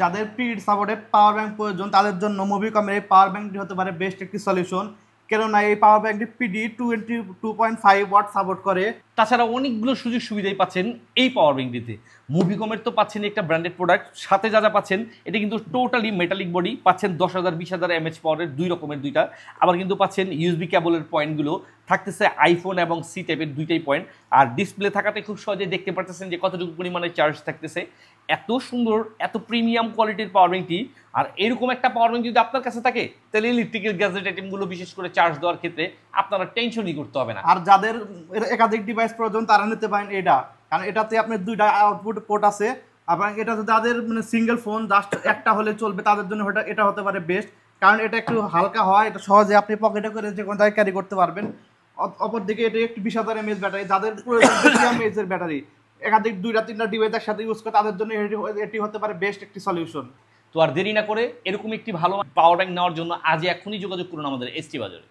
যাদের পিড সাপোর্টে power bank প্রয়োজন তাদের জন্য মুভিকমের এই পাওয়ার ব্যাংকটি হতে পারে বেস্ট একটি সলিউশন, কেননা এই পাওয়ার ব্যাংকটি পিডি 22.5 ওয়াট সাপোর্ট করে। তাছাড়া অনেকগুলো সুযোগ সুবিধাই পাচ্ছেন এই পাওয়ার ব্যাংকটিতে। মুভিকমের তো পাচ্ছেন একটা ব্র্যান্ডেড প্রোডাক্ট, সাথে যা যা পাচ্ছেন এটা কিন্তু টোটালি মেটালিক বডি পাচ্ছেন, 10,000 20,000 এমএচ পাওয়ারের দুই রকমের দুইটা। আবার কিন্তু পাচ্ছেন ইউএসবি কেবলের পয়েন্টগুলো থাকতেছে আইফোন এবং সি টাইপের দুইটাই পয়েন্ট। আর ডিসপ্লে থাকাতে খুব সহজে দেখতে পারতেছেন যে কতটুকু পরিমাণে চার্জ থাকতেছে। এত সুন্দর এত প্রিমিয়াম কোয়ালিটির পাওয়ার ব্যাংকটি, আর এরকম একটা পাওয়ার ব্যাংক যদি আপনার কাছে থাকে তাহলে ইলেকট্রিক্যাল গ্যাজেট আইটেমগুলো বিশেষ করে চার্জ দেওয়ার ক্ষেত্রে আপনারা টেনশনই করতে হবে না। আর যাদের একাধিক ডিভাইস প্রয়োজন তারা নিতে পারেন এটা, কারণ এটাতে আপনার দুইটা আউটপুট পোর্ট আছে। এবং এটা যাদের মানে সিঙ্গেল ফোন জাস্ট একটা হলে চলবে তাদের জন্য এটা হতে পারে বেস্ট, কারণ এটা একটু হালকা হয়, এটা সহজে আপনি পকেটে করে যে কোনো জায়গায় ক্যারি করতে পারবেন। অপরদিকে এটা একটু 20,000 এমএএইচ ব্যাটারি, যাদের প্রয়োজন বেশি এমএএইচ এর ব্যাটারি একাধিক দুইটা তিনটা ডিভাইস একসাথে ইউজ করে তাদের জন্য এটি হতে পারে বেস্ট একটি সলিউশন। তো আর দেরি না করে এরকম একটি ভালো পাওয়ার ব্যাংক নেওয়ার জন্য আজ এখনই যোগাযোগ করুন আমাদের এসটি বাজারে।